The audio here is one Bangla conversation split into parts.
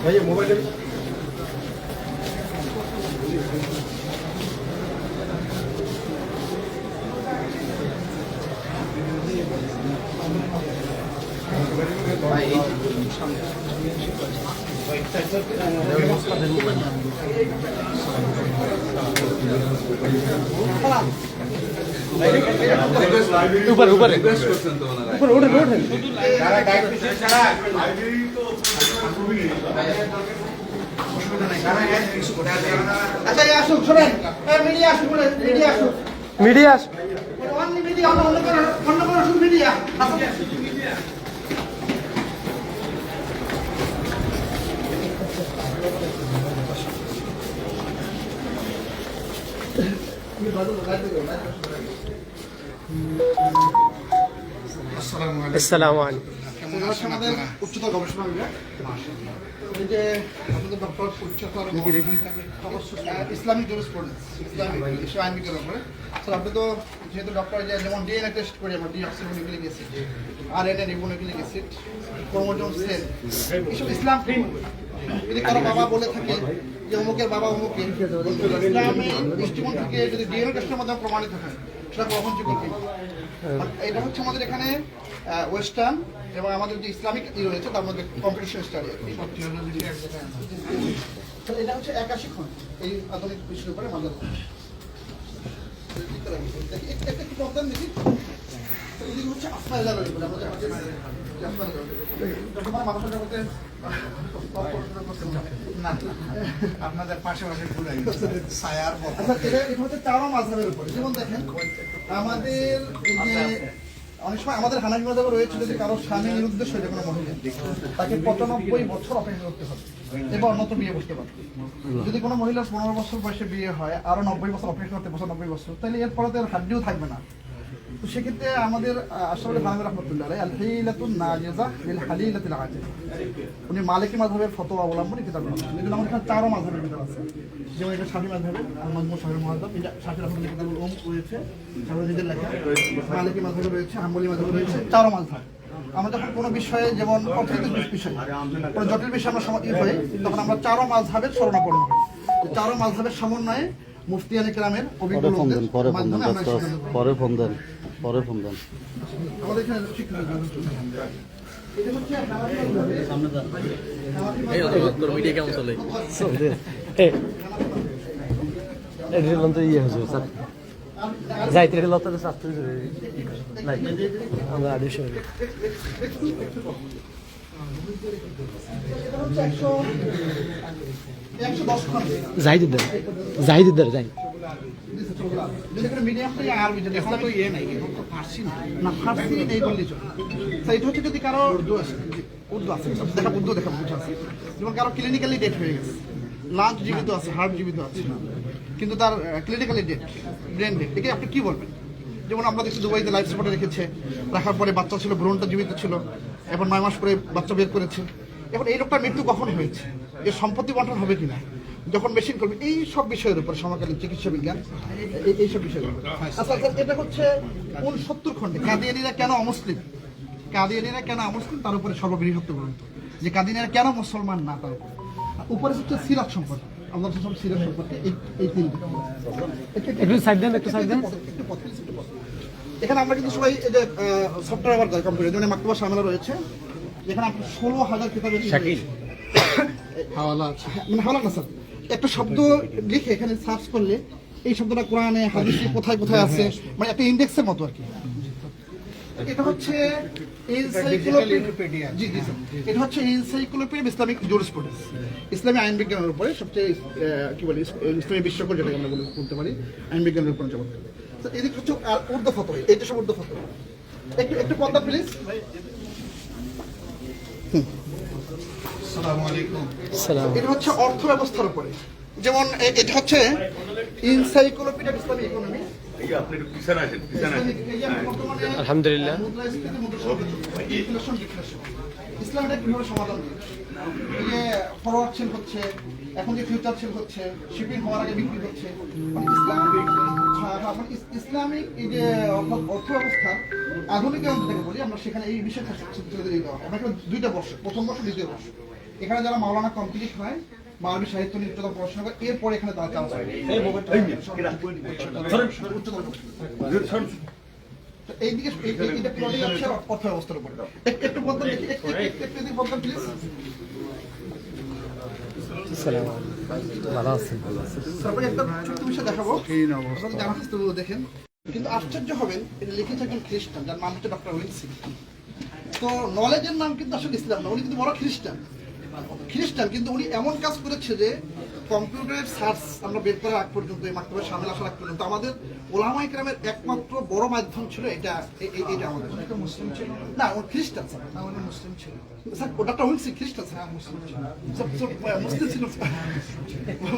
भैया मोबाइल ऊपर ऊपर ऊपर उठ अच्छा আসুন শুনেন মিডিয়া আসুন মিডিয়া আসুন মিডিয়া অন্য মিডিয়া অন্য কোনো শুন মিডিয়া আসসালামু আলাইকুম আমাদের উচ্চতর গবেষণা বিভাগ এই যে আমাদের ডক্টর উচ্চতর ইসলামিক জুরিসপ্রুডেন্স ইসলামিক আইন বিজ্ঞানের উপরে স্যার আপনি তো যেহেতু ডক্টর যেমন ডিএনএ টেস্ট করি আমরা deoxyribonucleic acid RNA ribonucleic acid chromosome cell এসব ইসলাম যদি কারো বাবা বলে থাকে যে অমুকের বাবা অমুকের ইসলামী দৃষ্টিকোণ থেকে যদি ডিএনএ টেস্টের মাধ্যমে প্রমাণিত হয় সেটা গ্রহণযোগ্য কিনা এটা হচ্ছে আমাদের এখানে ওয়েস্টার্ন এবং আমাদের যে ইসলামিক রয়েছে তার মধ্যে কম্পিটিশন স্টাডি এটা হচ্ছে 81 খন্ড এই আধুনিক বিষয়ের উপরে আমাদের একটু প্রবলেম দেখি এদিকে হচ্ছে আফসাইলার রয়েছে আমাদের আপনাদের পাশাপাশি ছায়ার এটা হচ্ছে চারো মাযহাবের উপরে যেমন দেখেন আমাদের এই যে অনেক সময় আমাদের হানাফি মাযহাবে রয়েছে যদি কারো স্বামীর উদ্দেশ্য যে কোনো মহিলা তাকে 95 বছর অপেক্ষা করতে হবে এবং অন্যত্র বিয়ে বসতে পারবে যদি কোনো মহিলার 15 বছর বয়সে বিয়ে হয় আরো 90 বছর অপেক্ষা করতে 95 বছর তাহলে এরপরে তো হাড্ডিও থাকবে না তো সেক্ষেত্রে আমাদের আশরাফুল থানভী রাহমাতুল্লাহ আলাইহি আল হিলাতুন নাজিজা লিল হালিলাতিল আজিজ উনি মালিকি মাযহাবের ফতোয়া অবলম্বনে কিতাব লিখেছেন এগুলো আমাদের এখানে চারো মাযহাবের কিতাব আছে যেমন এটা শাফি মাযহাবের আল-মাজমু শাহরুল মুহাদ্দাব এটা শাফি রাহমাতুল্লাহ কিতাবুল রয়েছে শাহরুদ্দিনের লেখা মালিকি মাযহাবে রয়েছে হাম্বলি মাযহাবে রয়েছে চারো মাযহাব আমরা যখন কোনো বিষয়ে যেমন অর্থনৈতিক বিষয় কোনো জটিল বিষয় আমরা হই তখন আমরা চারো মাযহাবের শরণাপন্ন হই চারো মাযহাবের সমন্বয়ে মুফতিয়ানে কেরামের অভিজ্ঞ লোকদের মাধ্যমে আমরা পরে ফোন দেন আমাদের এখানে শিক্ষা এটা হচ্ছে সামনে মিডিয়া কেমন চলে এটা তো ইয়ে হয়েছে স্যার যাইতে লতাতে শাস্ত্র নাই আমরা আদেশ জাহিদুদ্দার যাই যদি কারো উর্দু আছে যেমন কারো ক্লিনিক্যালি ডেট হয়ে গেছে লাঞ্চ জীবিত আছে হার্ট জীবিত আছে কিন্তু তার ক্লিনিক্যালি ডেট ব্রেন ডেট একে আপনি কি বলবেন যেমন আমরা দেখছি দুবাইতে লাইফ সাপোর্টে রেখেছে রাখার পরে বাচ্চা ছিল ভ্রূণটা জীবিত ছিল এখন 9 মাস পরে বাচ্চা বের করেছে এখন এই লোকটার মৃত্যু কখন হয়েছে এর সম্পত্তি বন্টন হবে কিনা যখন মেশিন করবে এই সব বিষয়ের উপর সমকালীন চিকিৎসা বিজ্ঞান এইসব বিষয়ের উপর আচ্ছা এটা হচ্ছে 69 খণ্ডে কাদিয়ানীরা কেন অমুসলিম তার উপরে সর্ববৃহৎ গ্রন্থ যে কাদিয়ানীরা কেন মুসলমান না তার উপরে হচ্ছে সিরাত সম্পর্কে আমরা সব সিরাত সম্পর্কে এই তিনটি এখানে আমরা কিন্তু সবাই এই যে সফটওয়্যার ব্যবহার করি কম্পিউটার যেমন মাকতুবা শামিলা রয়েছে যেখানে আপনার 16,000 কিতাবের হাওয়ালা আছে মানে হাওয়ালা না স্যার একটা শব্দ লিখে এখানে সার্চ করলে এই শব্দটা কোরআনে হাদিসে কোথায় আছে মানে একটা ইন্ডেক্সের মতো আর কি এটা হচ্ছে এনসাইক্লোপিডিয়া জি স্যার এটা হচ্ছে এনসাইক্লোপিডিয়া ইসলামিক জুরিসপ্রুডেন্স ইসলামী আইন বিজ্ঞানের উপরে সবচেয়ে কি বলি ইসলামী বিশ্বকোষ যেটাকে আমরা বলতে পারি আইন বিজ্ঞানের উপরে জবাব দেবে তো এদিকে হচ্ছে উর্দু ফতোয়া এটা সব উর্দু ফতোয়া একটু পর্দা প্লিজ আসসালামু আলাইকুম এটা হচ্ছে অর্থ ব্যবস্থার উপরে যেমন এটা হচ্ছে এনসাইক্লোপিডিয়া ইসলামিক ইকোনমি এই যে আপনি একটু পিছনে আসেন, পিছনে আসেন। এই যে আমরা বর্তমানে আলহামদুলিল্লাহ। মুদ্রাস্ফীতি, মুদ্রাস্ফীতি, ইনফ্লেশন, ডিফ্লেশন। ইসলাম এটা কিভাবে সমাধান দিচ্ছে? এই যে ফরওয়ার্ড সেল হচ্ছে, এখন যে ফিউচার সেল হচ্ছে, শিপিং হওয়ার আগে বিক্রি হচ্ছে, মানে ইসলামিক এই যে অর্থ ব্যবস্থার আধুনিকায়ন যেটাকে বলি আমরা, সেখানে এই বিষয়টা তুলে দিতে হবে। আমরা এখানে 2টা বর্ষ, প্রথম বর্ষ, দ্বিতীয় বর্ষ। এখানে যারা মাওলানা কমপ্লিট হয়, মালবী সাহিত্য নিয়ে উচ্চতর পড়াশোনা করে, এরপরে এখানে তারা চান্স পায়। এইদিকে এইটা পুরোটাই হচ্ছে অর্থ ব্যবস্থার উপরে। একটু বদলান দেখি, একটু বদলান প্লিজ। ভালো আছেন? তারপরে একটা ছোট্ট বিষয় দেখাবো, আপনারা জানা আছে তো, দেখেন। কিন্তু আশ্চর্য হবেন, এটা লিখেছে একজন খ্রিস্টান, যার নাম হচ্ছে ডক্টর উইলসি। তো নলেজের নাম কিন্তু আসলে ইসলাম না, উনি কিন্তু বড় খ্রিস্টান, কিন্তু উনি এমন কাজ করেছে যে কম্পিউটারের সার্চ আমরা বের করার আগ পর্যন্ত, এই মাধ্যমে সামিল আসার আগ পর্যন্ত আমাদের ওলামায়ে কেরামের একমাত্র বড় মাধ্যম ছিল এটা। এটা আমাদের মুসলিম ছিল না, ও খ্রিস্টান স্যার, আমাদের মুসলিম ছিল স্যার। ওটা উইলসি খ্রিস্টান স্যার, মুসলিম ছিল, মুসলিম ছিল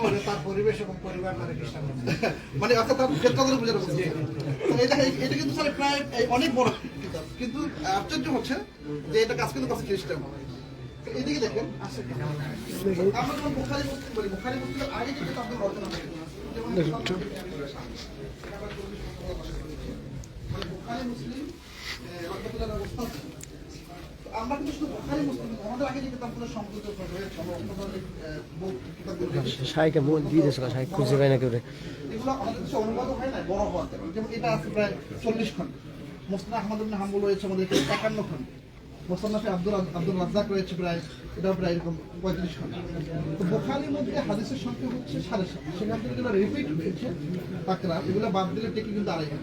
মানে তার পরিবেশ এবং পরিবার মানে খ্রিস্টান, মানে অর্থাৎ তার ক্ষেত্রে বোঝানো বলছে। এটা কিন্তু স্যার প্রায় অনেক বড় কিতাব, কিন্তু আশ্চর্য হচ্ছে যে এটা কাজ কিন্তু কাছে খ্রিস্টান। এদিকে দেখেন, আমরা যখন বুখারী মুসলিম বলি, বুখারী মুসলিমের আগে যে কিতাবগুলো রচনা হয়েছে, যেমন বুখারী মুসলিম রহমাতুল্লাহ উস্তাদ। আমরা কিন্তু শুধু বুখারী মুসলিম, আমাদের আগে যে কিতাবগুলো সংকলিত হয়েছে, আমরা অন্য ধরনের কিতাবগুলো শাইকে মন দিয়ে দিয়েছে, শাইক খুঁজে পায় না কেউ। এগুলো আমাদের দেশে অনুবাদ হয় না, বড় হওয়ার কারণে। যেমন এটা আছে প্রায় 40 খন্ড। মুসনাদ আহমদ ইবনে হাম্বল রয়েছে আমাদের 51 খন্ড। মুসান্নাফে আব্দুল রাজ্জাক রয়েছে প্রায়, এটাও প্রায় এরকম 35 খন্ড। তো বুখারীর মধ্যে হাদিসের সংখ্যা হচ্ছে 7.5, সেখান থেকে যেগুলো রিপিট হয়েছে তাকরার, এগুলো বাদ দিলে টেকে কিন্তু 2.5।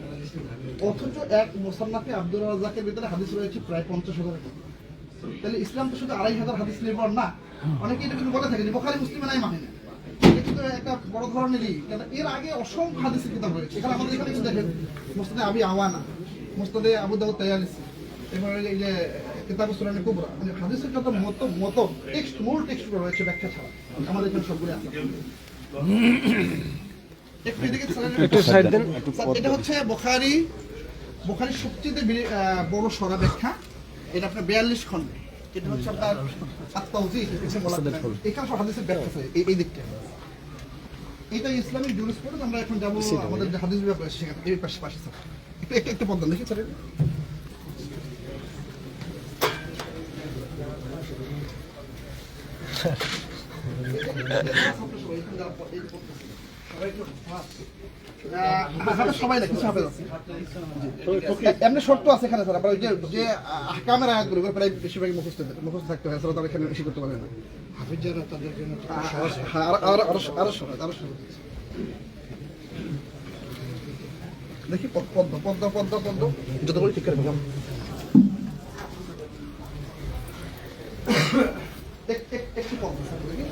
অথচ এক মুসান্নাফে আব্দুল রাজ্জাকের ভিতরে হাদিস রয়েছে প্রায় 50,000। তাহলে ইসলাম তো শুধু 2,500 হাদিস নির্ভর না। অনেকে এটা কিন্তু বলে থাকে যে বুখারী মুসলিমে নাই, মানে না, এটা কিন্তু একটা বড় ধরনেরই, কারণ এর আগে অসংখ্য হাদিসের কিতাব রয়েছে। এখানে আমাদের এখানে কিন্তু দেখেন মুসনাদে আবি আওয়ানা, মুসনাদে আবু দাউদ তায়ালিসি, এরপরে এই যে কিতাবুস সুনান কুবরা, মানে হাদিসের যত মত টেক্সট, মূল টেক্সটগুলো রয়েছে ব্যাখ্যা ছাড়া, আমাদের এখানে সবগুলো আছে। একটু সাইড দেন। এটা হচ্ছে বুখারীর সবচেয়ে বড় সরা ব্যাখ্যা। এটা আপনার 42 খন্ড। এটা হচ্ছে আপনার আত-তাওযীহ, এখানে সব হাদিসের ব্যাখ্যা আছে এই দিকটা। এটা ইসলামিক জুরিসপ্রুডেন্স। আমরা এখন যাব আমাদের যে হাদিস বিভাগ আছে সেখানে, এই পাশে স্যার একটু পড়বেন দেখি স্যার। সবাই না, কিছু হাফেজ আছে, এমনি শর্ত আছে এখানে স্যার। আপনার যে আহকামের আয়াতগুলো প্রায় বেশিরভাগই মুখস্থ থাকতে হয়, তারা এখানে বেশি করতে পারে না। হাফেজ যারা তাদের জন্য আরো সহজ। দেখি পদ্ম যত বলি ঠিক করে দিলাম। একটু পদ্ম স্যার দেখি।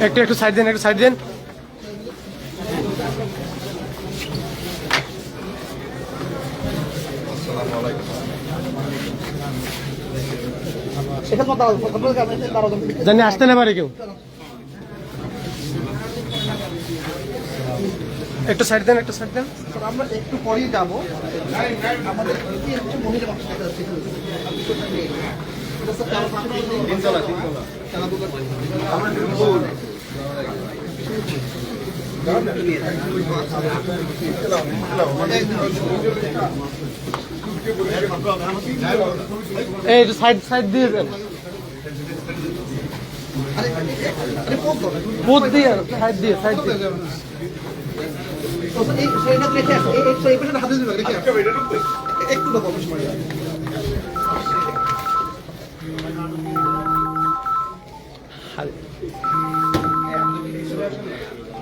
একটু সাইড দেন, একটু সাইড দেন। জানি আসতে না পারে কেউ, একটু সাইড দেন, একটু সাইড দেন। আমরা একটু পরেই যাবো। আমাদের মহিলা এই একটু সাইড দিয়ে দেন, বুথ দিয়ে সাইড দিয়ে একটু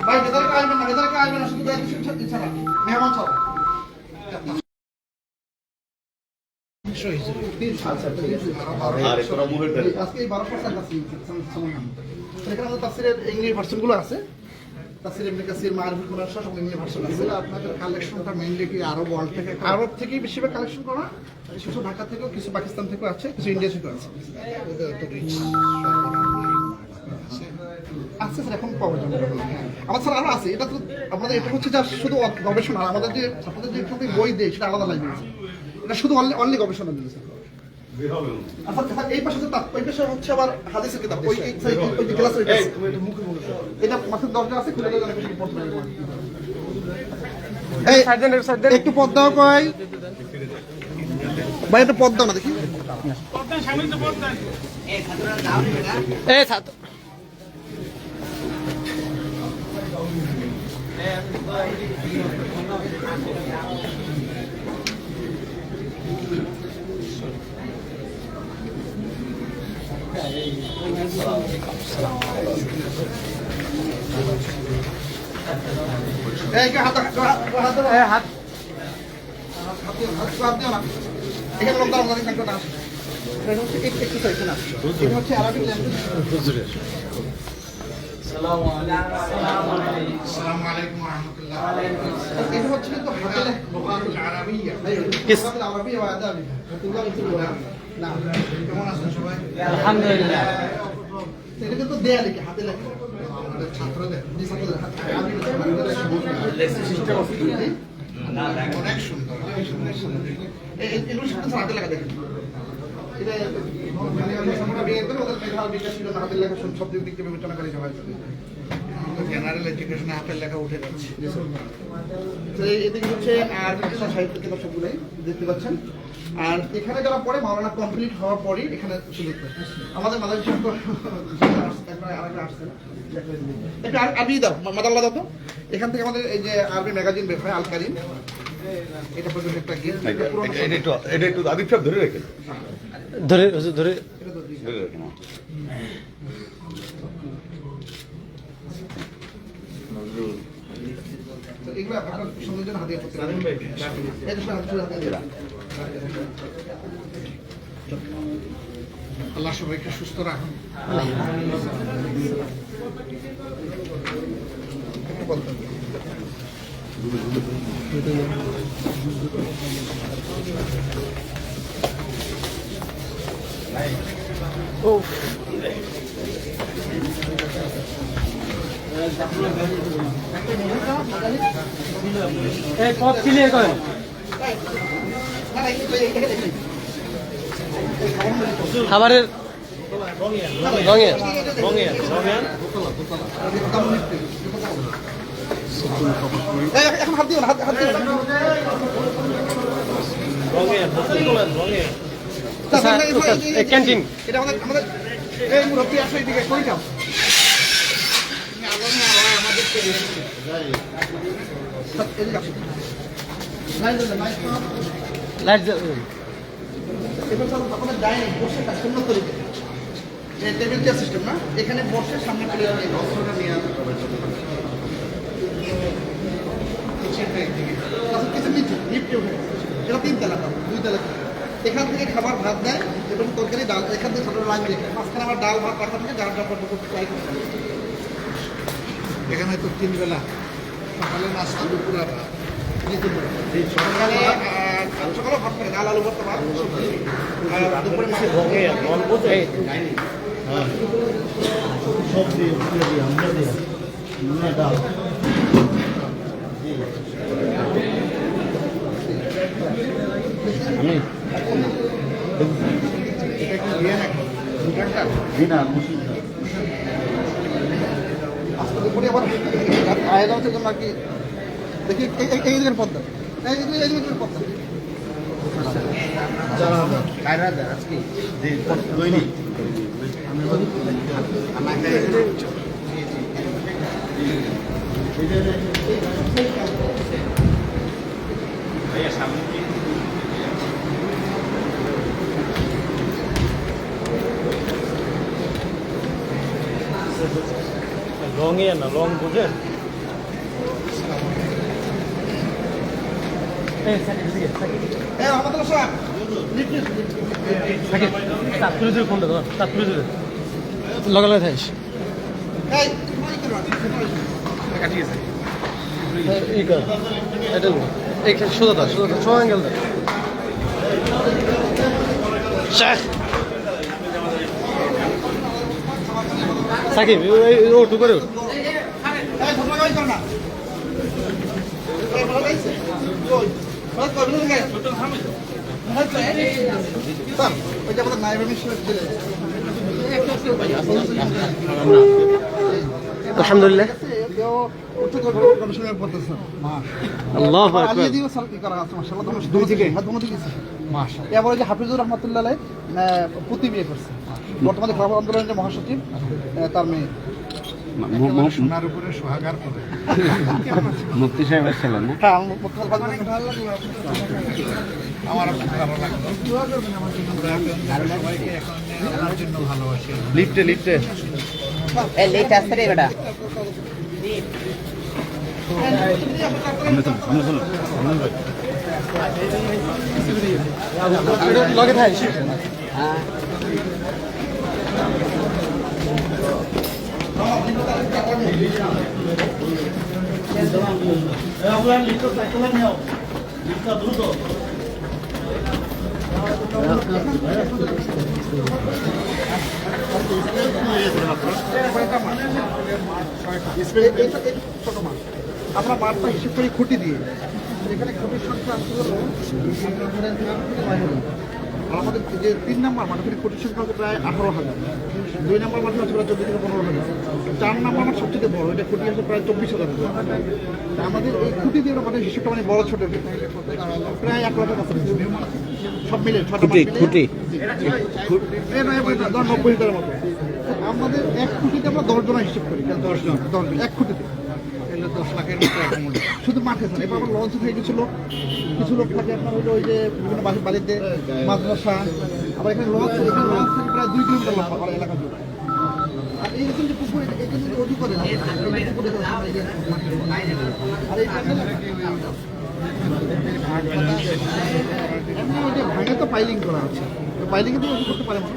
ভাই ভেতরে আসবেন না, ভেতরে আসবেন না, শুধু ছাড়া মেহমান ছাড়া। আজকে 12 এখানে আমাদের তাফসীরের ইংলিশ ভার্সনগুলো আছে। তাসির ইবনে কাসির, মারুফুল কুরআন সহ ইংলিশ ভার্সন আছে। এগুলো আপনাদের কালেকশনটা মেইনলি কি আরব ওয়ার্ল্ড থেকে আরব থেকেই বেশিরভাগ কালেকশন করা, কিছু ঢাকা থেকেও, কিছু পাকিস্তান থেকেও আছে, কিছু ইন্ডিয়া থেকেও আছে। আচ্ছা স্যার, এখন পাওয়া যাবে আমার স্যার আরো আছে। এটা তো আমাদের এটা হচ্ছে যা শুধু গবেষণা, আর আমাদের যে ছাত্রদের যে একটু বই দেয় সেটা আলাদা লাইব্রেরি, এটা শুধু অনলি গবেষণা দিয়ে স্যার। আচ্ছা এই পাশে তো ওই পাশে হচ্ছে আবার হাদিসের কিতাব, ওই ওই ক্লাসের এটা মাসের দরজা আছে, খুলে দেওয়া যাবে পড়তে পারবে। এই একটু পদ্মাও কয় ভাই, একটু পদ্মা না দেখি। এই কে হাত দিও না, এখানে লোক দাঁড়ানো থাকবে না। এটা হচ্ছে এক্সারসাইজ না, এটা হচ্ছে আরবিক ল্যাঙ্গুয়েজ। আসসালামু আলাইকুম ওয়া রাহমাতুল্লাহ। এটা হচ্ছে কিন্তু হাতে লুগাতুল আরাবিয়্যা, লুগাতুল আরাবিয়্যা ওয়া আদাবিয়্যা। না কেমন আছেন সবাই? আলহামদুলিল্লাহ। এটা কিন্তু দেয়া লিখে হাতে লেখা আমাদের ছাত্রদের, যে ছাত্রদের হাতে সিস্টেম অফ অনেক সুন্দর। এগুলো সাথে হাতে লেখা দেখেন, এটা মানে আমরা বিয়ে করে ওদের মেধার বিকাশ ছিল না, হাতের লেখা সব দিক থেকে বিবেচনা করে সবাই জেনারেল এডুকেশনে হাতের লেখা উঠে যাচ্ছে। এদিকে হচ্ছে আর ভাষা সাহিত্য কিতাব সবগুলোই দেখতে পাচ্ছেন। আর এখানে যারা পড়ে মাওলানা কমপ্লিট হওয়ার পরই এখানে সুযোগ পায়। আমাদের মাদার একটু আরবি দাও, মাদাল্লা দাও তো। এখান থেকে আমাদের এই যে আরবি ম্যাগাজিন বের হয় আল কারিম, এটা পর্যন্ত একটা গিফট। এটা একটু আদিব সাহেব ধরে রেখেন, ধরে হুজুর ধরে ধরে রেখেন। এগুলো আপনার সঙ্গে জন্য হাতিয়ে করতে পারেন। এটা সব হাতিয়ে দিলাম। আল্লাহ সবাইকে সুস্থ রাখুন। একটু বলতেন। এই পথ ক্লিয়ার করেন। খাবারের রঙে এখন হাত দিও না, হাত দিও না। ক্যান্টিন এটা আমাদের এই মুরব্বী আসো এদিকে কই যাও। লাইট আপনাদের ডাইনিং বসে কাজ সুন্দর করে টেবিল চেয়ার সিস্টেম না, এখানে বসে সামনে করে অস্ত্রটা নিয়ে আসতে হবে। কিছু নিচে লিফটে উঠে এটা 3 তলা, 2 তলা। এখান থেকে খাবার ভাত দেয় এবং তরকারি ডাল, এখান থেকে ছোটো লাইন রেখে মাঝখানে আবার ডাল ভাত রাখা থেকে যার যার করতে ট্রাই করতে হবে। এখানে তো 3 বেলা, সকালে নাস্তা, দুপুরে ভাত, সকালে সকালে ভাত করে ডাল আলু ভর্তা ভাত, দুপুরে সবজি আমরা দিই ডাল আমি এটা কি দিয়ে নাকি দিনা মুসলিম আস্তে দুপুরে আবার আয়োজন হচ্ছে জন্য আর কি। দেখি এই দিকের পদ্মা, এই দিকের পদ্মা আজকে দৈনিক রঙে না রং বুঝেন। আমাদের সব চাঁদপুরে ধরে ফোনটা ধর, চাঁদপুরে ধরে লগে লগে থাকিস। এই ই কর এটা এই সোজা দা সোজা অ্যাঙ্গেল দা শেখ সাকিব ওটু করে ওঠ আলহামদুলিল্লাহ আল্লাহু আকবার এরপরে যে হাফিজুর রহমতুল্লাহ পুতি বিয়ে করছে বর্তমানে খেলাফত আন্দোলনের যে মহাসচিব তার মেয়ে সোনার উপরে সোহাগার পরে মুফতি সাহেবের ছিলেন না হ্যাঁ আমার খুব ভালো লাগলো সবাইকে এখন জানার জন্য ভালোবাসি লিফটে লিফটে লগে থাই ছোট মাছ আমরা মাঠটা হিসেব করি খুঁটি দিয়ে এখানে খুঁটির সংখ্যা আসতে হলো আর আমাদের যে 3 নম্বর মাঠ ওখানে খুঁটির সংখ্যা হচ্ছে প্রায় 18,000 2 নম্বর মাঠ হচ্ছে প্রায় 14 থেকে 15,000 4 নম্বর মাঠ সবচেয়ে বড় এটা খুঁটি আছে প্রায় 24,000 আমাদের এই খুঁটি দিয়ে আমাদের হিসেবটা মানে বড় ছোট প্রায় 1 লাখের কাছে সব মিলে 6টা মাঠ খুঁটি 90 লিটারের মতো আমাদের এক খুঁটিতে আমরা 10 জন হিসেব করি 10 জন এক খুঁটিতে 10 লাখের মতো অ্যাকাউন্ট শুধু মাঠে থাকে এবার লঞ্চ হয়ে গেছিল কিছু লোক থাকে আপনার হলো ওই যে বিভিন্ন বাড়িতে মাদ্রাসা আবার এখানে লঞ্চ থাকে প্রায় 2 কিলোমিটার লম্বা আমার এলাকা জুড়ে আর এই রকম যে পুকুর এখানে যদি অজু করে না আর এই ভাঙে তো পাইলিং করা আছে পাইলিংয়ে তো অজু করতে পারে না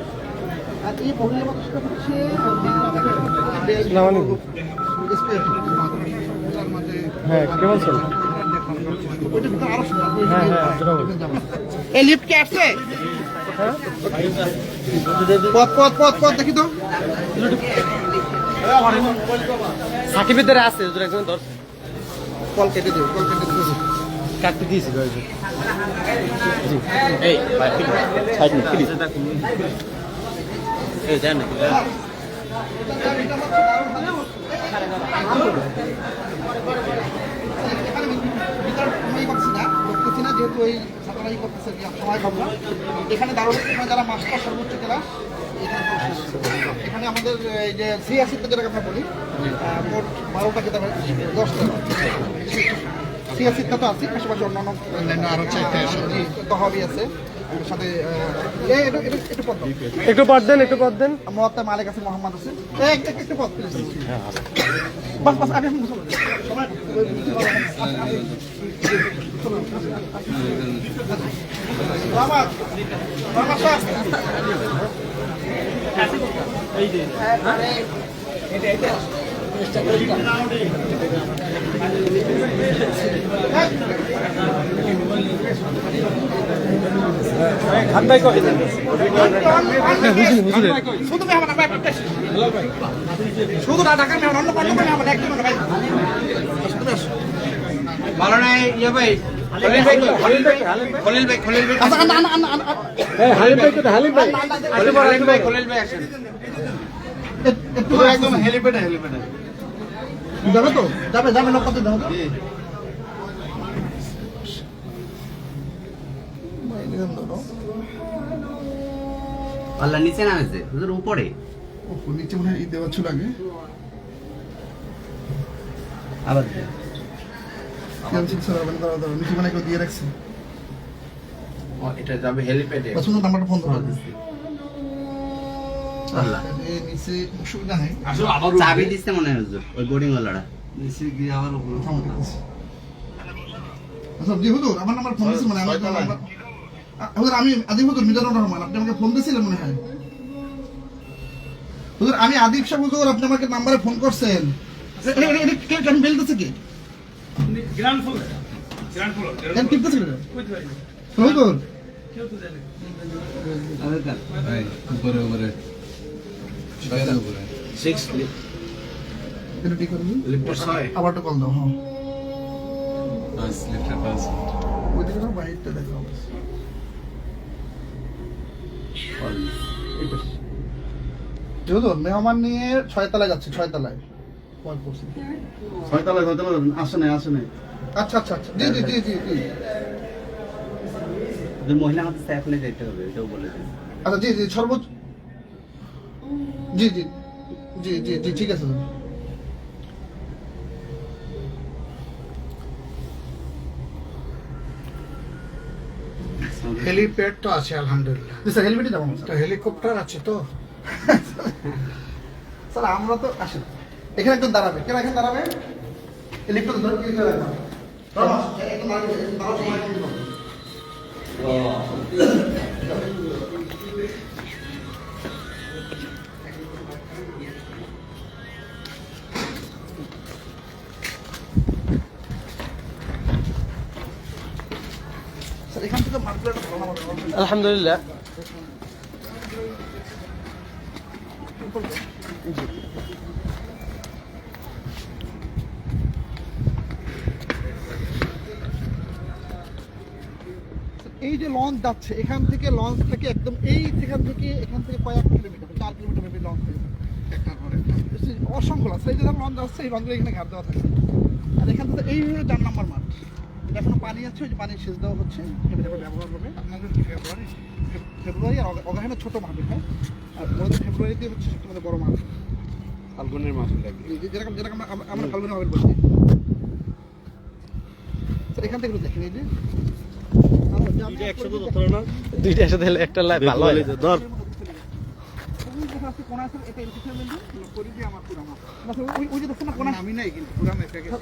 আর এই মহিলা মানুষটা হচ্ছে হ্যাঁ কেমন ছিল এই লিফট কে আসছে পথ পথ পথ পথ দেখি তো সাকিবের দ্বারা আছে হুজুর একজন ধর কল কেটে দিও কল কেটে দিও কাটতে দিয়েছি জি এই ভাই সাইড নে প্লিজ এই জান যেহেতু এই ছাত্রাই করতেছে সময় পাবো এখানে দারুণ যারা মাস্টার সর্বোচ্চ ক্লাস এখানে আমাদের এই যে সিএসিতে যেটাকে আমরা বলি মোট 12টা কিতাব 10টা সিএসিটা তো আছে পাশাপাশি অন্যান্য আরো 4টা তহবি আছে সাথে একটু পথ দেন মহাত্মা মালিক আছে মোহাম্মদ আছে একটু পথ প্লিজ বাস বাস আগে খান ভাই কই শুধু না ঢাকার মেহমান অন্য কোনো মেহমান একদম ভাই ভালো নাই ইয়ে ভাই খলিল ভাই আচ্ছা না না না হালিম ভাই কোথায় হালিম ভাই খলিল ভাই আসেন একটু একদম হেলিপ্যাডে যাবে তো যাবে লোক কত যাবে আল্লাহ নিচে নামেছে হুজুর উপরে নিচে মনে হয় দেওয়া ছিল আগে আবার নিচে মানে কেউ দিয়ে রাখছে এটা যাবে হেলিপ্যাডে সুন্দর নাম্বারটা ফোন করো আল্লাহ নিচে অসুবিধা নেই চাবি দিচ্ছে মনে হয় হুজুর ওই বোর্ডিং ওয়ালাটা নিচে গিয়ে আবার উপরে আচ্ছা জি হুজুর আমার নাম্বার ফোন দিয়েছিল মানে আমার নাম্বার হুজুর আমি আদিব হুজুর মিজানুর রহমান আপনি আমাকে ফোন দিয়েছিলেন মনে হয় হুজুর আমি আদিব সাহেব হুজুর আপনি আমাকে নাম্বারে ফোন করছেন কেন বেল দিচ্ছে কি গ্রাউন্ড ফ্লোর কেন টিপতেছে কেন হুজুর উপরে উপরে উপরে এটা ঠিক করুন লিফট 6 আবার তো কল দাও হ্যাঁ বাস লিফটের বাস ওই দিকে না বাইরটা দেখো হুজুর মেহমান নিয়ে 6 তলায় যাচ্ছে 6 তলায় কল করছি 6 তলায় আসে নাই আচ্ছা আচ্ছা আচ্ছা জি জি জি জি জি ওদের মহিলা আমাদের স্যাফলে যেতে হবে এটাও বলে দিন আচ্ছা জি জি সর্বোচ্চ জি জি জি জি জি ঠিক আছে হেলিপ্যাড তো আছে আলহামদুলিল্লাহ জি স্যার হেলমেটই যাবো তো হেলিকপ্টার আছে তো স্যার আমরা তো আসেন এখানে একজন দাঁড়াবে কেন এখানে দাঁড়াবে লিফটটা ধরে কি করে রাখবা একদম দাঁড়াবে দাঁড়াও সময় কম দিবো স্যার এখান থেকে মার্কেটটা ভালো হবে আলহামদুলিল্লাহ এই যে লঞ্চ যাচ্ছে এখান থেকে লঞ্চ থেকে একদম এখান থেকে কয়েক কিলোমিটার 4 কিলোমিটার মেবি লঞ্চ থেকে একটা করে অসংখ্য লঞ্চ এই যে ধর লঞ্চ আসছে এই লঞ্চগুলো এখানে ঘাট দেওয়া থাকে আর এখান থেকে এই হলো 4 নম্বর মাঠ এটা এখনো পানি আছে ওই যে পানি সেচ দেওয়া হচ্ছে এটা ব্যবহার করবে আপনাদের কি ফেব্রুয়ারি ফেব্রুয়ারি আর অগাহেনে ছোট মাঠ হ্যাঁ আর মূলত ফেব্রুয়ারিতে হচ্ছে সবচেয়ে বড় মাঠ ফাল্গুনের মাসে লাগে যেরকম যেরকম আমরা ফাল্গুনে হবে বলছি স্যার এখান থেকে একটু দেখেন এই যে দুইটা একসাথে হলে একটা লাইভ ভালো হয় ধর আমি নাই কিন্তু পুরা মেপে গেছে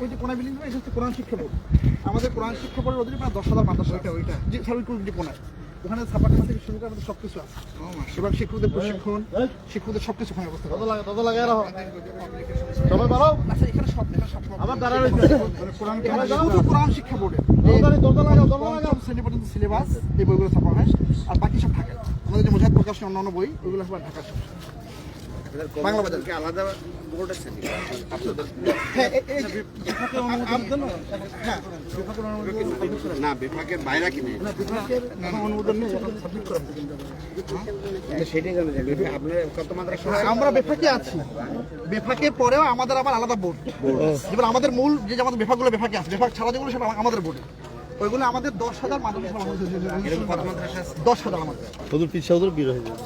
আমাদের কোরআন শিক্ষা বোর্ডের অধীনে প্রায় 10,000 মাদ্রাসা ওইটা জি স্যার ওই কোনায় ওখানে ছাপাখানা থেকে শুরু করে আমাদের সবকিছু আছে এবার শিক্ষকদের প্রশিক্ষণ শিক্ষকদের সবকিছু ওখানে অবস্থা সবাই ভালো আচ্ছা এখানে সব আবার দাঁড়া রয়েছে কোরআন শিক্ষা বোর্ডে শ্রেণী পর্যন্ত সিলেবাস এই বইগুলো ছাপা হয় আর বাকি সব ঢাকা আমাদের যে মুজাহিদ প্রকাশনী অন্যান্য বই ওইগুলো সব ঢাকা বাংলা বাজারকে আলাদা বোর্ড আছে হ্যাঁ না বিভাগের বাইরে কিনে না বিভাগের অনুমোদন নেই সাবমিট করা সেটাই জানা যায় আপনার কত মাদ্রাসা আমরা বেফাকে আছি বেফাকের পরেও আমাদের আবার আলাদা বোর্ড যেমন আমাদের মূল যে আমাদের বেফাকগুলো বেফাকে আছে বেফাক ছাড়া যেগুলো সেটা আমাদের বোর্ডে ওইগুলো আমাদের 10,000 মাদ্রাসা 10,000 আমাদের ওদের পিছা ওদের বির হয়ে যাবে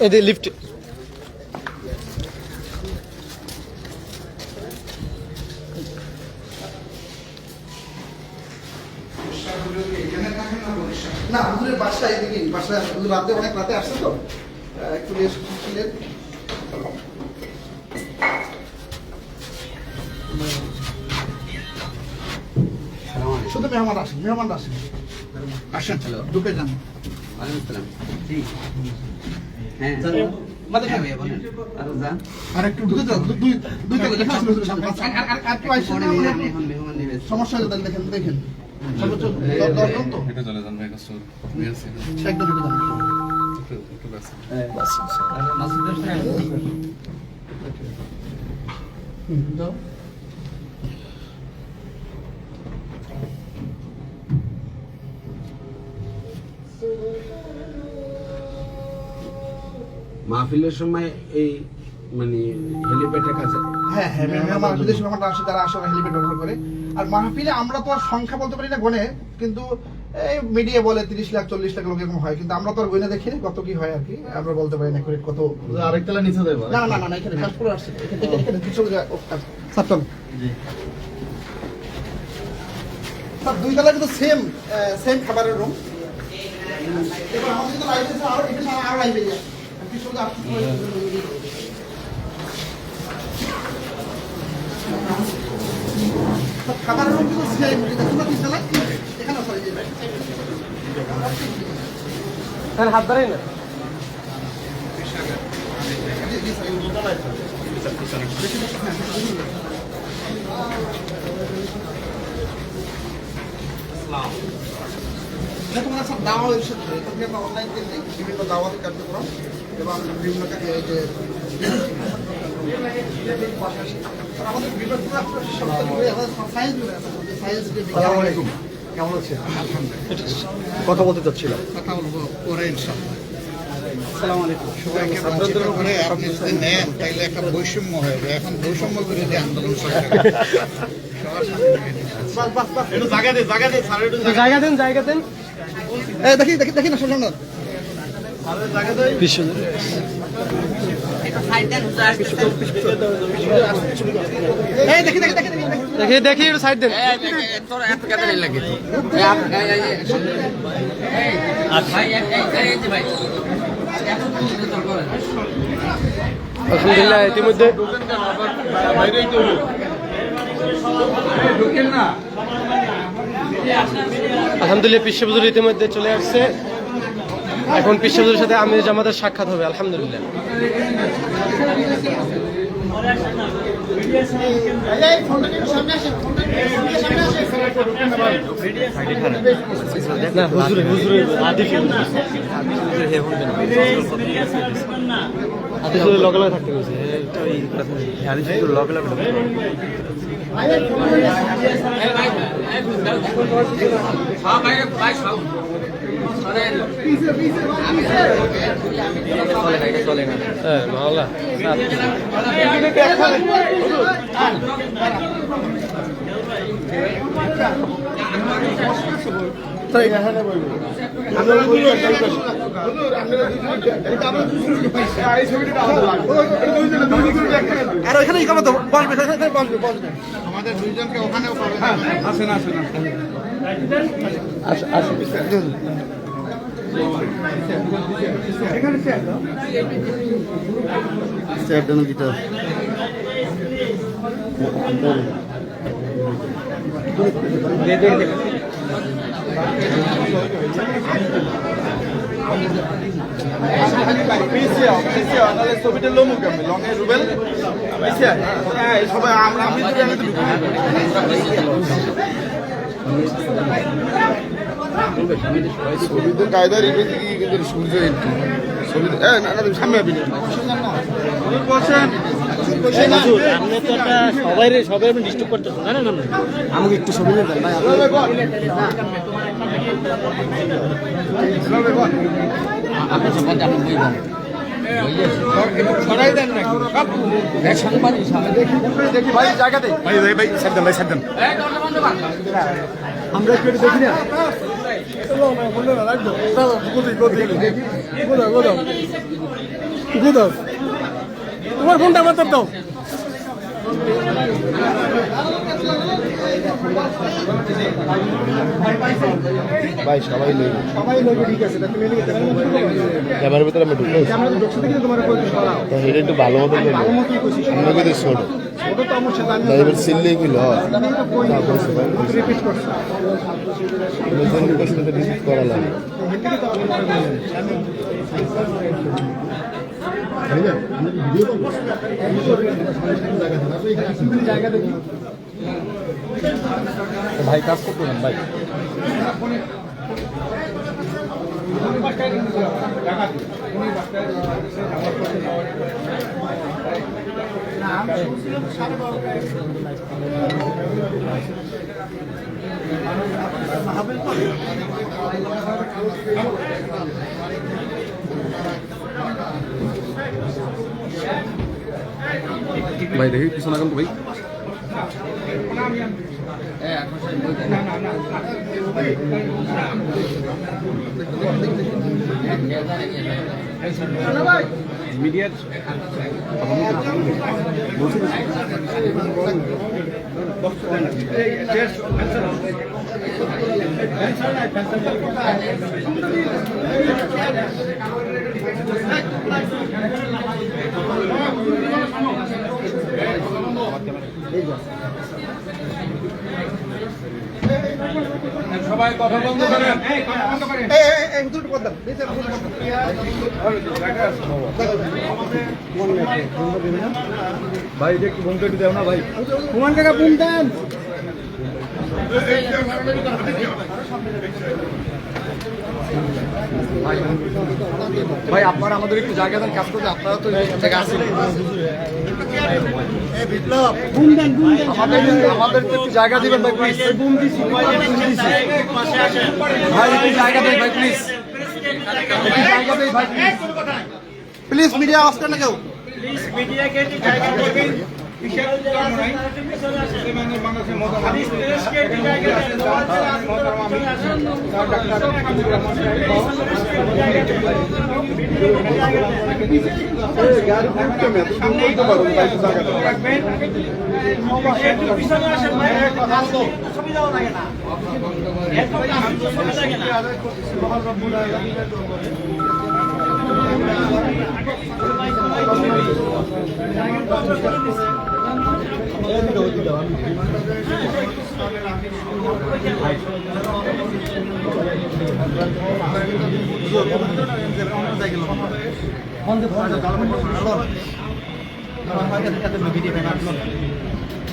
এদের লিফট না হুজুরের বাসায় এদিকে বাসায় হুজুর রাতে অনেক রাতে আসছে তো একটু রেস্ট ছিলেন শুধু মেহমান আসেন আসেন ঢুকে যান ওয়ালাইকুম আসসালাম জি হ্যাঁ হ্যাঁ ভাইয়া বলেন আরো যান আর একটু ঢুকে যান দুই তলা দেখা আছে হুজুরের সামনে আর একটু আসেন না এখন মেহমান নিবে সমস্যা হলে দেখেন সর্বোচ্চ 10 জন তো এটা চলে যান ভাই কষ্ট মেসি একদম ঢুকে যান একটু বাস যাও মাহফিলের সময় এই মানে হেলিপ্যাডের কাছে হ্যাঁ মেহমান বিদেশি মেহমান আসে তারা আসলে হেলিপ্যাড ব্যবহার করে আর মাহফিলে আমরা তো আর সংখ্যা বলতে পারি না গনে কিন্তু এই মিডিয়া বলে 30 লাখ 40 লাখ লোক এরকম হয় কিন্তু আমরা তো আর গনে দেখি কত কি হয় আর কি আমরা বলতে পারি না কত আরেকতলা নিচে দেবো না এখানে ফার্স্ট ফ্লোর আসছে এখানে চলে যায় স্যার চল স্যার দুই তলায় কিন্তু সেম খাবারের রুম এবার আমাদের তো লাইব্রেরি আরো এটা আরো লাইব্রেরি আছে খাবারের রুম কিন্তু সেম তোমরা কি চালাই এখানে সরি স্যার হাত ধরেই না তোমরা সব দাওয়া এসে এখান থেকে আমরা অনলাইন থেকে বিভিন্ন দাওয়াত কার্যক্রম এবং বিভিন্ন যে আমাদের বিভিন্ন সাইজ সাইজ আসসালামু আলাইকুম কেমন আছেন কথা বলতে চাচ্ছিলাম কথা বলবো পরে ইনশাআল্লাহ আসসালামু আলাইকুম সবাইকে ছাত্রদের উপরে আপনি যদি নেন তাইলে একটা বৈষম্য হয়ে যাবে এখন বৈষম্য বিরোধী আন্দোলন একটু জায়গা দেন স্যার একটু জায়গা দেন জায়গা দেন দেখি দেখি দেখি না শোনো না জায়গা দেন এই দেখি দেখি দেখি দেখি দেখি দেখি একটু সাইড দেন তোর এত কেন লাগে ভাই এই যে ভাই আলহামদুলিল্লাহ ইতিমধ্যে বাইরেই তো ঢোকেন না আলহামদুলিল্লাহ পিসে হুজুর ইতিমধ্যে চলে আসছে এখন পিসে হুজুরের সাথে আমির জামাতের সাক্ষাৎ হবে আলহামদুলিল্লাহ না হুজুরে হুজুরে আদি লগে লগে থাকতে গেছে লগে লগে ভাই ভাই সব হ্যাঁ মাওলা আর ওইখানেই কমে তো বসবে সেখানে বসবে বসবে আমাদের দুইজনকে ওখানেও পাবেন আসেন আসেন স্যার দেন গিটার ছবিটা লোমুক আমি লঙে রুবেল সবাই আমরা আমি ছবিদের কায়দার ইংরেজি কি কিন্তু সূর্য ছবি না সামনে আপনি বসেন সবাই ডিস্টার্ব করতেছেন জানেন না আমাকে একটু ছবি নেবেন ভাই আপনার সম্বন্ধে আপনি বলবেন ছড়াই দেন না সাংবাদিক দেখি ভাই জায়গা দেই ভাই ভাই ভাই সাইড দেন ভাই সাইড দেন আমরা একটু দেখি না তোমার ফোনটা আমার দাও ভাই সবাই লইব ঠিক আছে ক্যামেরার ভিতরে আমি ঢুকবো এটা একটু ভালো মতো আমরা কিন্তু ছোট এবার সিললেই কইল রিপিট করা লাগে ভাই কাজ করতেন ভাই ভাই দেখি পিছনে এখন তো ভাই মিডিয়ার সবাই কথা বন্ধ করেন এই দুটো কথা দিতে ভাই এটা একটু বন্ধ দেও না ভাই। হুমান কাকা বুম দেন। ভাই আপনারা আমাদের একটু জায়গা দেন, কাজ করতে আপনারা তো জায়গা আছে। বিপ্লব বুম দেন আমাদের একটু জায়গা দিবেন ভাই প্লিজ। বুম দিছি ভাই, একটু জায়গা দেন ভাই প্লিজ, একটু জায়গা দেন ভাই প্লিজ মিডিয়া আসতে না কেউ।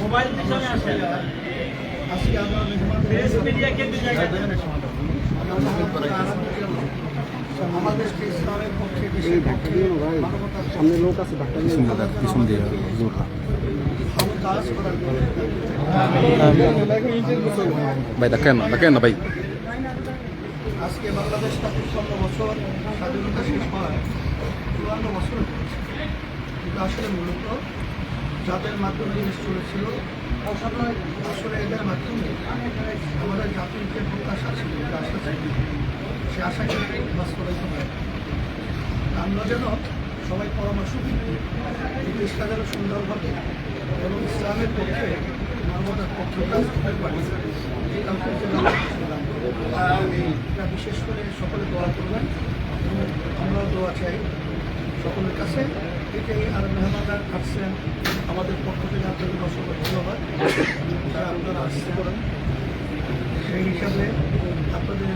মোবাইল পিছনে আসে প্রেস মিডিয়া কে দুই জায়গায় আমাদের ইসলামের পক্ষে সামনে লোক আছে, পিছন দিয়ে কাজ করার জন্য ভাই দেখেন না ভাই। আজকে বাংলাদেশ 55 বছর স্বাধীনতা শেষ হয় 54 বছর কিন্তু আসলে মূলত যাদের মাধ্যমে জিনিস চলেছিল আসলে এদের মাধ্যমে আমাদের জাতির যে প্রত্যাশা ছিল, যে আশা ছিল, সে আশাকে বাস্তবায়িত হয়। আমরা যেন সবাই পরামর্শ দিই দেশটা যেন সুন্দরভাবে এবং ইসলামের পক্ষে মানবতার পক্ষে কাজ করতে পারি। এই কাজের জন্য এটা বিশেষ করে সকলে দোয়া করবেন, আমরাও দোয়া চাই সকলের কাছে। এটাই আর মেহমানরা আসছেন আমাদের পক্ষ থেকে আপনাদের অসংখ্য ধন্যবাদ, তারা আপনারা আসতে করেন। সেই হিসাবে আপনাদের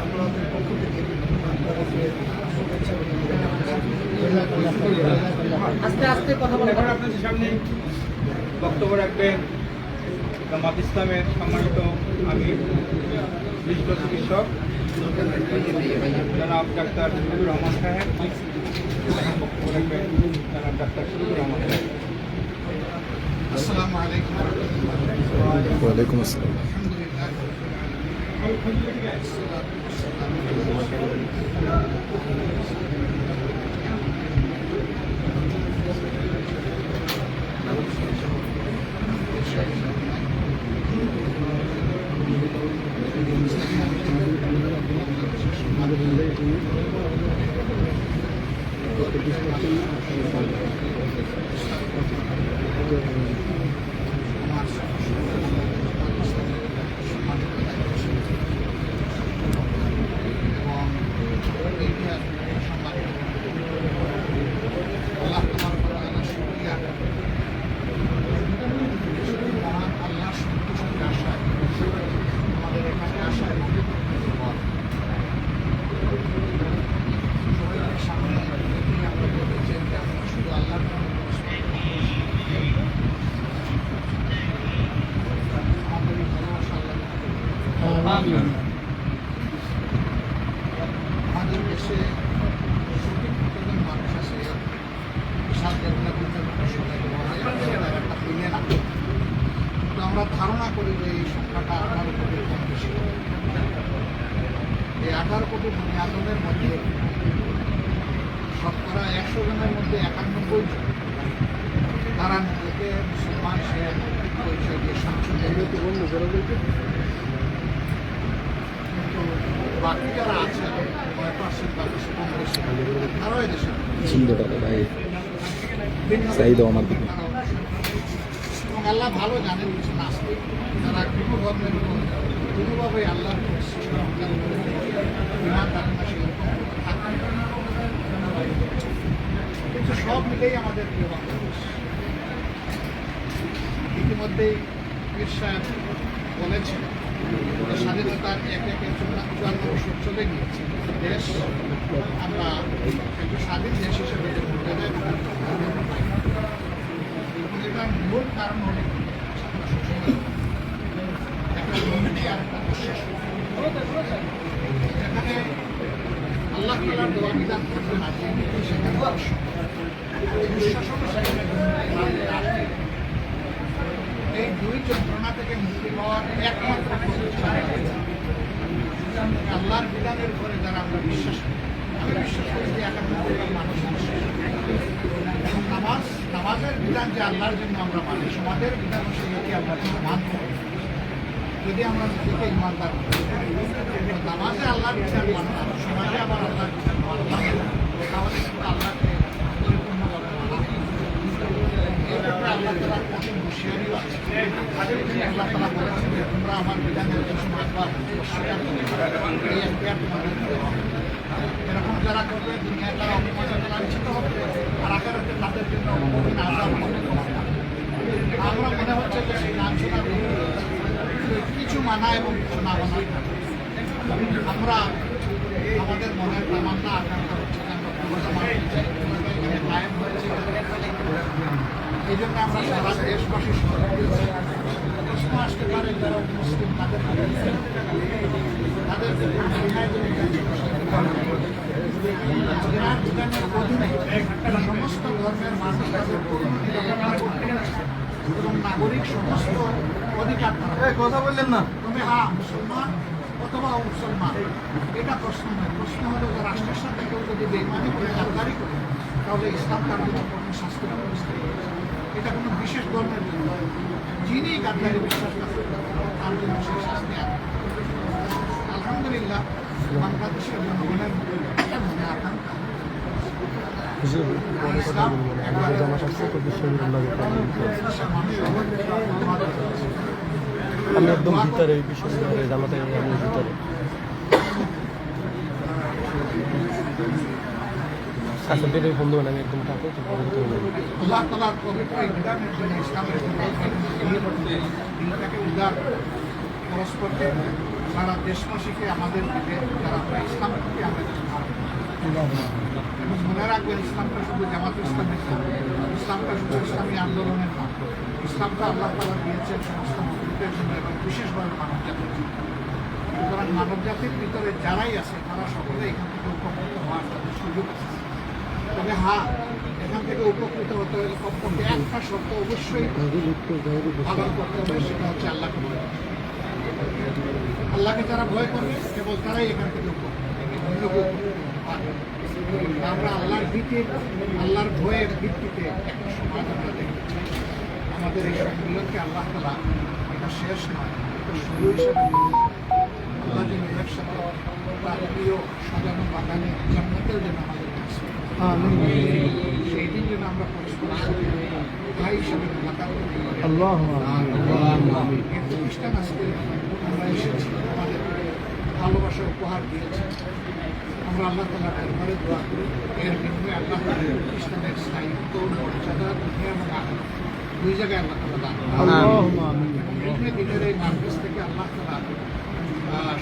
আমাদের পক্ষ থেকে আপনাদেরকে শুভেচ্ছা আস্তে আস্তে কথা বলে। এখন আপনাদের সামনে বক্তব্য রাখবেন জামাত ইসলামের সম্মানিত আমির বিশিষ্ট চিকিৎসক জনাব ডাক্তার শফিকুর রহমান সাহেব। বক্তব্য রাখবেন জনাব ডাক্তার শফিকুর রহমান সাহেব। আসসালামু আলাইকুম ওয়া ওয়ালাইকুম আসসালাম। আমাদের দেশে সঠিক মানুষ আছে, বিশাল মিলে না, কিন্তু আমরা ধারণা করি যে এই সংখ্যাটা 18 কোটির কম বেশি। এই 18 কোটি বনি আদমের মধ্যে শতকরা 100 জনের মধ্যে 91 জন তারা নিজেকে মুসলমান সে পরিচয় দিয়ে স্বাচ্ছন্দ্য। কিন্তু বাকি যারা আছে 9% বা বেশি কম বেশি তারাও এদেশে এবং আল্লাহ ভালো জানেন কিছু নাস্তিক যারা কোনো ধর্মের উপর কোনোভাবে আল্লাহর ইমান রাখে না, সেরকম থাকে। কিন্তু সব মিলেই আমাদের প্রিয় বাংলাদেশ। ইতিমধ্যেই পীর সাহেব বলেছেন যে স্বাধীনতার এক একে 54 বছর চলে গিয়েছে। দেশ আমরা একটু স্বাধীন দেশ হিসেবে যে মর্যাদায় পাই। এবং এটার মূল কারণ হল আমরা সবসময় একটা জমি আর একটা বিশ্বাস করি। যেখানে আল্লাহ তাআলার দেওয়া বিধান থাকবে না, সেখানে দুঃশাসন এই দুই যন্ত্রণা থেকে মুক্তি পাওয়ার একমাত্র আল্লাহর বিধানের উপরে যারা আমরা বিশ্বাস করি। আমি বিশ্বাস করি যে 91 মানুষ বিশ্বাস করি। এবং নামাজের বিধান যে আল্লাহর জন্য আমরা মানি, সমাজের বিধান সেটাকে আমরা মানতে হবে। যদি আমরা নিজেকে ইমানদার নামাজে আল্লাহর বিধান মানলাম, সমাজে আবার আল্লাহর বিধান মানলাম, তাহলে কিন্তু আল্লাহকে পরিপূর্ণভাবে মানা। এই ব্যাপারে আল্লাহ তাআলার কঠিন হুঁশিয়ারিও আছে। আল্লাহ তাআলা বলেছেন যে তোমরা আমার বিধানের কিছু মানবা, অস্বীকার করবে, এই এখতিয়ার তোমাদের দেওয়া হবে। এরকম যারা করবে দুনিয়ায় তারা অপমানে লাঞ্ছিত হবে, আর আখিরাতে তাদের জন্য কঠিন আযাব হবে। আমরা মনে হচ্ছে যে সেই লাঞ্ছনার কিছু মানা এবং কিছু না মানা। আমরা আমাদের মনের তামান্না আকাঙ্ক্ষা হচ্ছে যে আমরা পুরোটা মানতে চাই, এখানে কায়েম হয়েছে। এই জন্য আমরা সারা দেশবাসীর সঙ্গে প্রশ্ন আসতে পারে যারা মুসলিম তাদের অধীনে সমস্ত ধর্মের মানুষ তাদের এবং নাগরিক সমস্ত অধিকার কথা বললেন না। তবে হ্যাঁ, মুসলমান অথবা মুসলমান এটা প্রশ্ন নয়। প্রশ্ন হলো যে রাষ্ট্রের সাথে কেউ যদি বেইমানি করে গাদ্দারি করে, তাহলে ইসলাম তার জন্য কোনো শাস্তির ব্যবস্থা করেছে। এটা কোনো বিশেষ ধর্মের জন্য, যিনি গাদ্দারি বিশ্বাস করেন তার জন্য সেই শাস্তি আছে। আলহামদুলিল্লাহ, বাংলাদেশের জনগণের একটা মনে আকাঙ্ক্ষা আমি একদম ভিতরে বিশ্ববিদ্যালয়ে জামাতে আমি ভিতরে কাছে বেরোই বন্ধু আমি একদম কাছে আল্লাহ তাআলার পবিত্র বিধানের জন্য ইসলামের দিনটাকে উদার পরস্পরকে সারা দেশবাসীকে আমাদের দিকে যারা আমরা ইসলাম থেকে আমরা এবং মনে রাখবেন ইসলামটা শুধু জামাত ইসলামের নাম, ইসলামটা শুধু ইসলামী আন্দোলনের নাম। ইসলামটা আল্লাহ তাআলা দিয়েছেন সমস্ত মুসলিমদের জন্য এবং বিশেষভাবে মানব জাতির জন্য। সুতরাং মানব জাতির ভিতরে যারাই আছে তারা সকলে এখান থেকে উপকৃত হওয়ার তাদের সুযোগ আছে। তবে হ্যাঁ, এখান থেকে উপকৃত হতে হলে কমপক্ষে একটা শর্ত অবশ্যই পালন করতে হবে, সেটা হচ্ছে আল্লাহকে ভয় করা। আল্লাহকে যারা ভয় করবে কেবল তারাই এখান থেকে আমরা আল্লাহর ভিত্তির আল্লাহর ভয়ের ভিত্তিতে একটা সমাজ আমরা দেখতে চাই। আমাদের এই সম্মিলনকে আল্লাহ তাআলা এটা শেষ নয়, এটা শুরু হিসেবে আল্লাহ যে নিজের সাথে তার প্রিয় সাজানো বাগানে জান্নাতের জন্য আমাদের কাছে সেই দিন যেন আমরা পরস্পর ভাই হিসেবে মোলাকাত করতে পারি। প্রতিষ্ঠান আজকে আমরা এসেছি, আমাদের ভালোবাসা উপহার দিয়েছি। আমরা আল্লাহ তাআলার দরবারে দোয়া করি এর বিনিময়ে আল্লাহ তাআলা প্রতিষ্ঠানের স্থায়িত্ব, মর্যাদা, দুনিয়া এবং আখিরাত দুই জায়গায় আল্লাহ তাআলা দান করেন। এবং দিনের এই মার্কেজ থেকে আল্লাহ তাআলা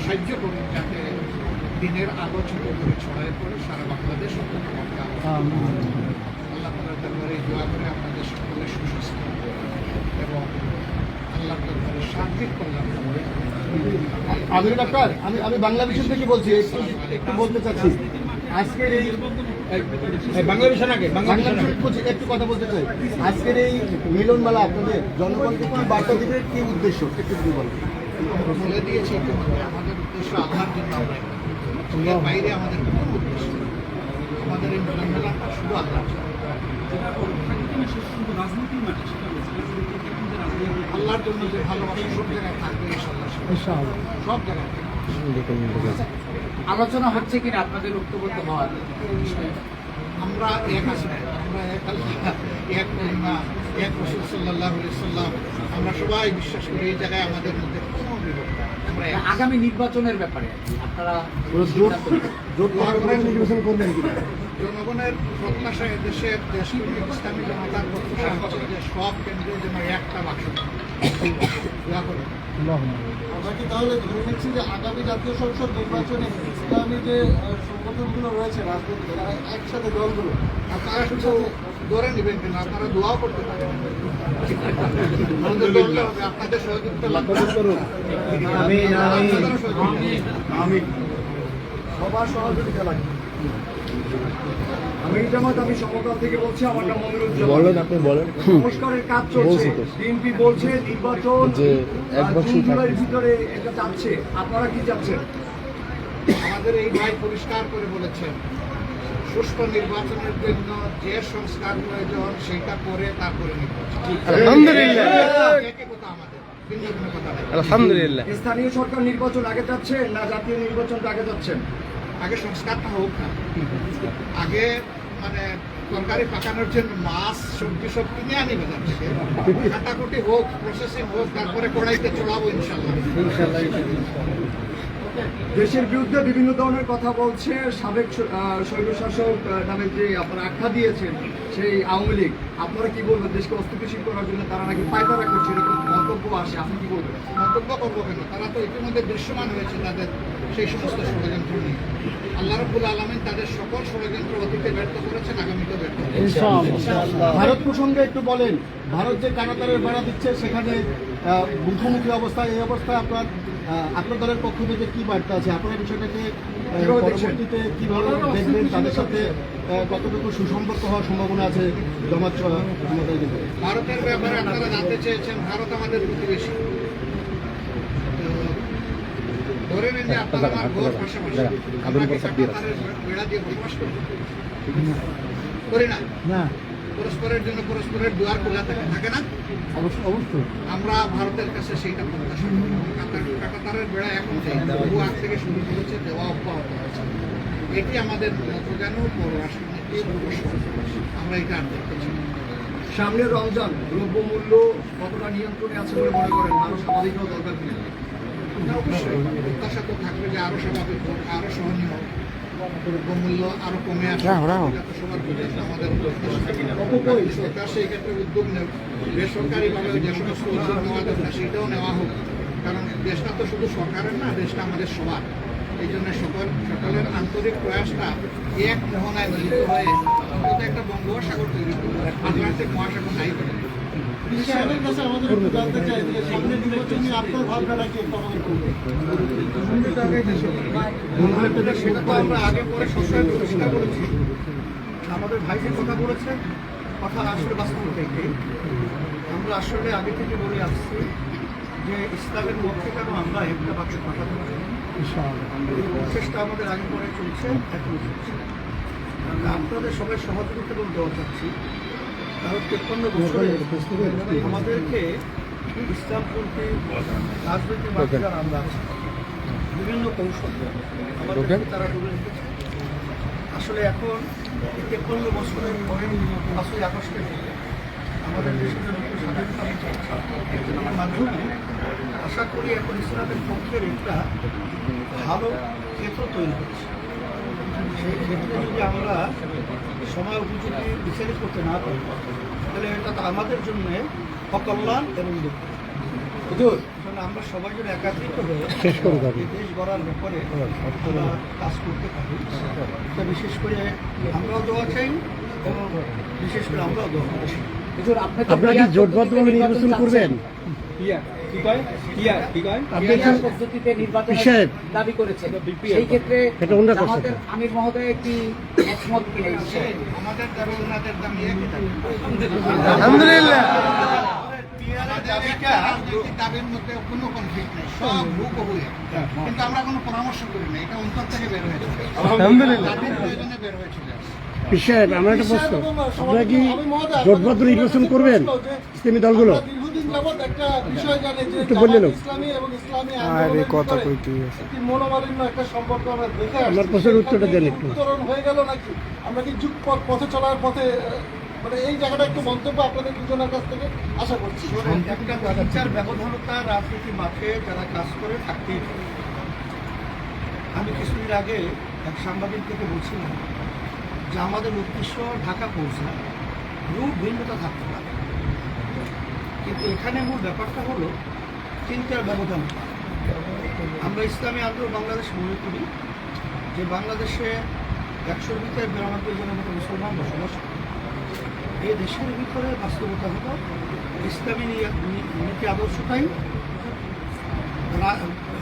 সাহায্য করুন যাতে দিনের আলো ছোট করে ছড়ায় পড়ে সারা বাংলাদেশ অন্তত আল্লাহ তাআলার দরবারে দোয়া করে আপনাদের সকলের সুস্বাস্থ্য এবং আল্লাহ তাআলার শান্তির কল্যাণ। আমি ডাক্তার, আমি বাংলাদেশ থেকে বলছি, একটু বলতে চাচ্ছি আজকের এই বাংলাদেশের একটু কথা বলতে চাই। আজকের এই মিলন মেলা আপনাদের জনগণকে কি বার্তা দিবে, কি উদ্দেশ্য একটু যদি বলেন। আমরা বলে দিয়েছি ইতিমধ্যে আমাদের উদ্দেশ্য আল্লাহর জন্য আমরা এর বাইরে আমাদের কোনো উদ্দেশ্য নেই। আমাদের এই মিলন মেলাটা শুধু আল্লাহর জন্য, আল্লাহর জন্য যে ভালোবাসা সব জায়গায় থাকবে ইনশাআল্লাহ, সব জায়গায় আলোচনা হচ্ছে কিনা আপনাদের ঐক্যবদ্ধ হওয়ার আমরা এক আছি, আমরা এক আল্লাহ, এক করুণা, এক রাসূল সাল্লাল্লাহু আলাইহি সাল্লাম। আমরা সবাই বিশ্বাস করি এই জায়গায় আমাদের মধ্যে কোনো বিভক্ত নেই। আমরা আগামী নির্বাচনের ব্যাপারে আপনারা নির্বাচন করবেন কিনা? জনগণের প্রত্যাশা, দেশের ইসলামী জনতার প্রত্যাশা হচ্ছে যে সব কেন্দ্রে যেন একটা বাক্স দোয়া করবেন। আমরা কি তাহলে ধরে নিচ্ছি যে আগামী জাতীয় সংসদ নির্বাচনে ইসলামী যে সংগঠনগুলো রয়েছে রাজনৈতিক তারা একসাথে দলগুলো আপনারা শুধু ধরে নেবেন কেন, আপনারা দোয়াও করতে পারেন। আমাদের দলটা হবে, আপনাদের সহযোগিতা লাগবে। আপনাদেরও সহযোগিতা। সবার সহযোগিতা লাগবে। আমি জামাত, আমি সমকাল থেকে বলছি, আমার নাম মনিরুজ্জামান। বলেন, আপনি বলেন। সংস্কারের কাজ চলছে, বলছি তো। বিএনপি বলছে নির্বাচন যে এক বছর জুন জুলাইয়ের থাকবে। ভিতরে এটা যাচ্ছে, আপনারা কি চাচ্ছেন? আমাদের এই ভাই পরিষ্কার করে বলেছেন, সুষ্ঠু নির্বাচনের জন্য যে সংস্কার প্রয়োজন সেটা করে তারপরে নির্বাচন। আলহামদুলিল্লাহ, একই কথা আমাদের, ভিন্ন ভিন্ন কথা নেই। আলহামদুলিল্লাহ। স্থানীয় সরকার নির্বাচন আগে যাচ্ছে না জাতীয় নির্বাচনটা আগে যাচ্ছেন? আগে সংস্কারটা হোক না, আগে মানে তরকারি পাকানোর জন্য মাছ সবজি সব কিনে আনি বাজার থেকে, কাটাকুটি হোক, প্রসেসিং হোক, তারপরে কড়াইতে চড়াবো ইনশাল্লাহ। দেশের বিরুদ্ধে বিভিন্ন ধরনের কথা বলছে সাবেক স্বৈরশাসক নামে যে আপনারা আখ্যা দিয়েছেন সেই আওয়ামী লীগ। আপনারা কি বলবেন? দেশকে অস্থিতিশীল করার জন্য তারা নাকি পায়তারা করছে, এরকম মন্তব্য আসে, আপনি কি বলবেন? মন্তব্য করবো কেন, তারা তো ইতিমধ্যে দৃশ্যমান হয়েছে তাদের সেই সমস্ত ষড়যন্ত্র নিয়ে। আল্লাহ রাব্বুল আলামিন তাদের সকল ষড়যন্ত্র অতীতে ব্যর্থ করেছেন, আগামীতেও ব্যর্থ করবেন। ভারত প্রসঙ্গে একটু বলেন। ভারত যে কানাতারের বেড়া দিচ্ছে সেখানে মুখোমুখি অবস্থায়, এই অবস্থায় আপনার দলের পক্ষ থেকে কি বার্তা আছে? আপনারা বিষয়টাকে পরবর্তীতে কিভাবে দেখবেন? তাদের সাথে কতটুকু সুসম্পর্ক হওয়ার সম্ভাবনা আছে জামাত জনতার ভিতরে? ভারতের ব্যাপারে আপনারা জানতে চেয়েছেন, ভারত আমাদের প্রতিবেশী। তো ধরে নিন যে আপনারা আমার ঘর পাশাপাশি, আমরা কি কাঁটাতারের বেড়া দিয়ে বসবাস করি? করি না? পরস্পরের জন্য পরস্পরের দুয়ার খোলা থাকে, থাকে না? অবশ্যই। আমরা ভারতের কাছে সেইটা প্রত্যাশা করি। কাঁটাতারের বেড়া এখন চাই, বহু আগ থেকে শুরু করেছে, দেওয়া অব্যাহত আছে। এটি আমাদের প্রধান পররাষ্ট্রনীতি, আমরা এটা আর দেখতে চাই। সামনে রমজান, দ্রব্যমূল্য কতটা নিয়ন্ত্রণে আছে বলে মনে করেন? আরো স্বাভাবিকও দরকার কিনা? অবশ্যই প্রত্যাশা তো থাকবে যে আরো স্বাভাবিক হোক, আরো সহনীয় হোক, দ্রব্যমূল্য আরো কমে আসে। এটা তো সবার প্রত্যাশা, আমাদের প্রত্যাশা। সরকার সেই ক্ষেত্রে উদ্যোগ নেব, বেসরকারিভাবে যে সমস্ত উদ্যোগ নেওয়া দরকার সেটাও নেওয়া হোক। কারণ দেশটা তো শুধু সরকারের না, দেশটা আমাদের সবার। এই জন্য সকলের আন্তরিক প্রয়াসটা এক মোহনায় মিলিত হয়ে অন্তত একটা বঙ্গোপসাগর তৈরি করবে, আটলান্টিক মহাসাগর নাই করে। সাহেবের কাছে আমাদের একটু জানতে চাই যে সামনের নির্বাচন নিয়ে আপনার ভাবনাটা কি একটু আমাদের করবেন? সেটা তো আমরা আগে পরে সবসময় প্রতিষ্ঠা করেছি। আমাদের ভাই যে কথা বলেছেন, কথা আসলে বাস্তব থেকে আমরা আসলে আগে থেকে বলে আসছি যে ইসলামের পক্ষে কেন আমরা একটা বাক্য পাঠাতে পারি। এই প্রচেষ্টা আমাদের আগে পরে চলছে, এখন চলছে। আমরা আপনাদের সবাই সহযোগিতা এবং দেওয়া চাচ্ছি। কারণ 53 বছরে আমাদেরকে ইসলামপন্থী রাজনৈতিক বাচ্চারা আমরা আছি, বিভিন্ন কৌশল আমাদেরকে তারা তুলে রেখেছে। আসলে এখন 53 বছরের পরে 5ই আগস্টে আমাদের দেশের জন্য একটু স্বাধীনতা আমি চাচ্ছি। আমার মাধ্যমে আশা করি এখন ইসলামের পক্ষের একটা ভালো ক্ষেত্র তৈরি হচ্ছে। সেই ক্ষেত্রে যদি আমরা সময় উপযোগী বিচারিত করতে না পারি, তাহলে এটা তো আমাদের জন্য অকল্যাণ এবং দুঃখ। আমরা সবাই যেন একাত্রিত হয়ে দেশ গড়ার ব্যাপারে আমরা কাজ করতে পারি। এটা বিশেষ করে আমরাও দোয়া চাই এবং বিশেষ করে আমরাও দোয়া চাই। আপনারা কি জোটবদ্ধভাবে নির্বাচন করবেন? পদ্ধতিতে নির্বাচন দাবি করেছে, সেই ক্ষেত্রে জামাতের আমির মহোদয় একটি একমত কিনে আমাদের দাবি ওনাদের দাবি একই দাবি। আলহামদুলিল্লাহ, রাজনৈতিক দাবির মধ্যে কোনো কনফ্লিক্ট নেই, সব হুবহু এক। কিন্তু আমরা কোনো পরামর্শ করি না, এটা অন্তর থেকে বের হয়েছে, আলহামদুলিল্লাহ। দাবির প্রয়োজনে বের হয়েছিল। সাহেব, আমরা একটা প্রশ্ন, আপনারা কি জোটবদ্ধ নির্বাচন করবেন ইসলামী দলগুলো? দীর্ঘদিন যাবৎ একটা বিষয় জানে যে একটু বললেন। ইসলামী এবং ইসলামী আন্দোলনের ভিতরে একটি মনোমালিন্য একটা সম্পর্ক আমরা দেখে আসছি। আমার প্রশ্নের উত্তরটা দেন একটু। উত্তরণ হয়ে গেল নাকি? আমরা কি যুগ পথে চলার পথে, মানে এই জায়গাটা একটু মন্তব্য আপনাদের দুজনের কাছ থেকে আশা করছি। একটা বিচার ব্যবধানতা রাজনীতি মাঠে যারা কাজ করে থাকতেই পারে। আমি কিছুদিন আগে এক সাংবাদিক থেকে বলছিলাম যে আমাদের উদ্দেশ্য ঢাকা পৌঁছা, রূপ ভিন্নতা থাকতে পারে, কিন্তু এখানে মূল ব্যাপারটা হলো চিন্তার ব্যবধান। আমরা ইসলামী আন্দোলন বাংলাদেশ মনে করি যে বাংলাদেশে 100-র ভিতরে 92 জনের মতো মুসলমান বসবাস করে। এই দেশের ভিতরে বাস্তবতা হলো ইসলামী নীতি আদর্শটাই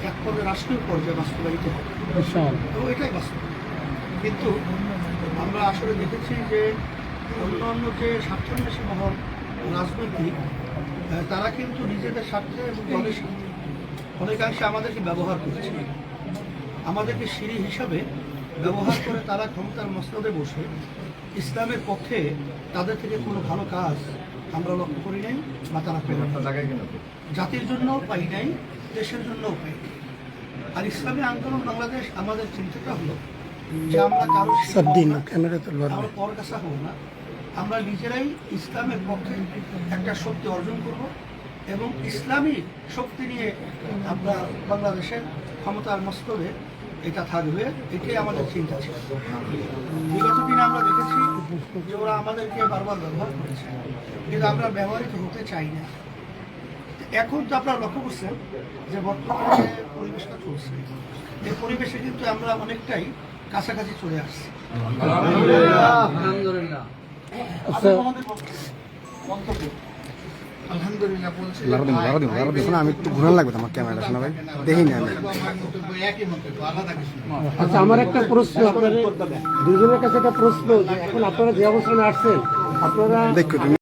এক পর্যায়ে রাষ্ট্রীয় পর্যায়ে বাস্তবায়িত হবে, তো এটাই বাস্তব। কিন্তু আমরা আসলে দেখেছি যে অন্যান্য যে স্বার্থান্বেষী মহল রাজনৈতিক তারা কিন্তু নিজেদের স্বার্থে এবং দলের স্বার্থে অনেকাংশে আমাদেরকে ব্যবহার করেছে, আমাদেরকে সিঁড়ি হিসাবে ব্যবহার করে তারা ক্ষমতার মসনদে বসে ইসলামের পক্ষে তাদের থেকে কোনো ভালো কাজ আমরা লক্ষ্য করি নাই বা তারা পেল জাতির জন্যও পাই নাই, দেশের জন্যও পাই নাই। আর ইসলামী আন্দোলন বাংলাদেশ আমাদের চিন্তাটা হলো যে আমরা কারো আমরা পর কাছা হব না, আমরা নিজেরাই ইসলামের পক্ষে একটা শক্তি অর্জন করব এবং ইসলামী শক্তি নিয়ে আমরা বাংলাদেশের ক্ষমতার মস্তবে এটা থাকবে, এটাই আমাদের চিন্তা ছিল। বিগত দিনে আমরা দেখেছি যে ওরা আমাদেরকে বারবার ব্যবহার করেছে, কিন্তু আমরা ব্যবহৃত হতে চাই না। এখন তো আপনারা লক্ষ্য করছেন যে বর্তমানে যে পরিবেশটা চলছে, এই পরিবেশে কিন্তু আমরা অনেকটাই কাছাকাছি চলে আসছি। আলহামদুলিল্লাহ। মন্তব্য আলহামদুলিল্লাহ বলছি আমি একটু ঘুরান লাগবে আমার ক্যামেরাটা শোনা ভাই, দেখি না আমি। আমার মন্তব্য একই মন্তব্য, আলাদা কিছু না। আচ্ছা, আমার একটা প্রশ্ন, আপনাদের দুজনের কাছে একটা প্রশ্ন, যে এখন আপনারা যে অবস্থানে আসছেন, আপনারা দেখো তুমি